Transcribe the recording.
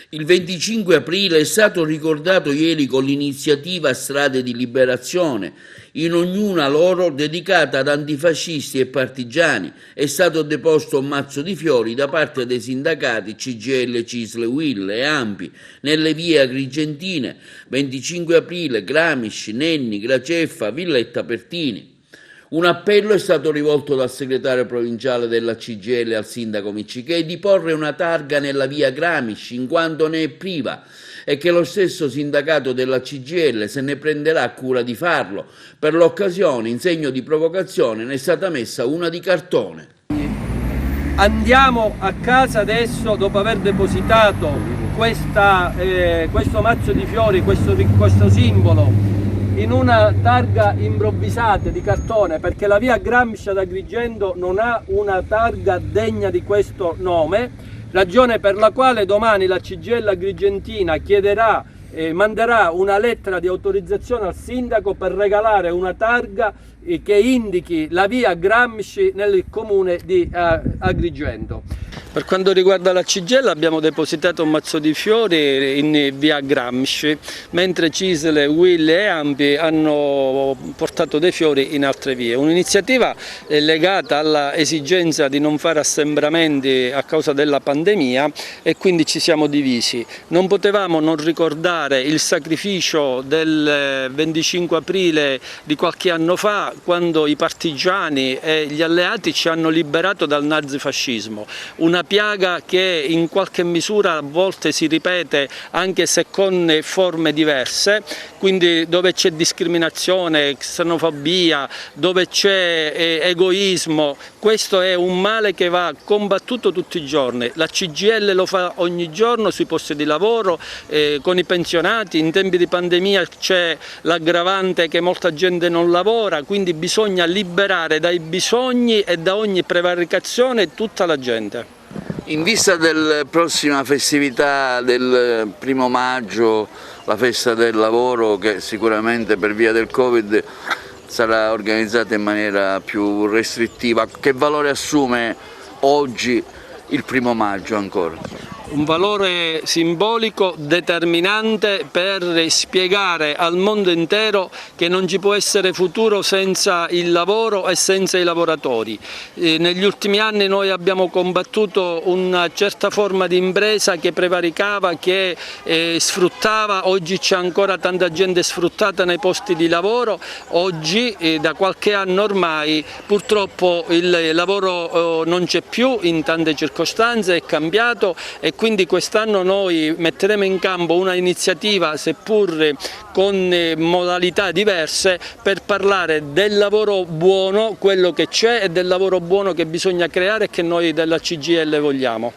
Il 25 aprile è stato ricordato ieri con l'iniziativa Strade di Liberazione, in ognuna loro dedicata ad antifascisti e partigiani. È stato deposto un mazzo di fiori da parte dei sindacati CGIL, CISL, UIL e ANPI nelle vie agrigentine 25 aprile, Gramsci, Nenni, Graceffa, Villetta Pertini. Un appello è stato rivolto dal segretario provinciale della CGIL al sindaco Miccichè di porre una targa nella via Gramsci in quanto ne è priva e che lo stesso sindacato della CGIL se ne prenderà cura di farlo. Per l'occasione, in segno di provocazione, ne è stata messa una di cartone. Andiamo a casa adesso, dopo aver depositato questo mazzo di fiori, questo simbolo, in una targa improvvisata di cartone, perché la via Gramsci ad Agrigento non ha una targa degna di questo nome, ragione per la quale domani la CGIL agrigentina manderà una lettera di autorizzazione al sindaco per regalare una targa che indichi la via Gramsci nel comune di Agrigento. Per quanto riguarda la CGIL abbiamo depositato un mazzo di fiori in via Gramsci, mentre CISL, UIL e ANPI hanno portato dei fiori in altre vie. Un'iniziativa legata all'esigenza di non fare assembramenti a causa della pandemia e quindi ci siamo divisi. Non potevamo non ricordare il sacrificio del 25 aprile di qualche anno fa, quando i partigiani e gli alleati ci hanno liberato dal nazifascismo. Una piaga che in qualche misura a volte si ripete anche se con forme diverse, quindi dove c'è discriminazione, xenofobia, dove c'è egoismo, questo è un male che va combattuto tutti i giorni. La CGIL lo fa ogni giorno sui posti di lavoro, con i pensionati. In tempi di pandemia c'è l'aggravante che molta gente non lavora, quindi bisogna liberare dai bisogni e da ogni prevaricazione tutta la gente. In vista della prossima festività del 1° maggio, la festa del lavoro, che sicuramente per via del Covid sarà organizzata in maniera più restrittiva, che valore assume oggi il 1° maggio ancora? Un valore simbolico determinante per spiegare al mondo intero che non ci può essere futuro senza il lavoro e senza i lavoratori. Negli ultimi anni noi abbiamo combattuto una certa forma di impresa che prevaricava, che sfruttava. Oggi c'è ancora tanta gente sfruttata nei posti di lavoro. Oggi da qualche anno ormai purtroppo il lavoro non c'è più in tante circostanze, è cambiato e quindi quest'anno noi metteremo in campo una iniziativa, seppur con modalità diverse, per parlare del lavoro buono, quello che c'è, e del lavoro buono che bisogna creare e che noi della CGIL vogliamo.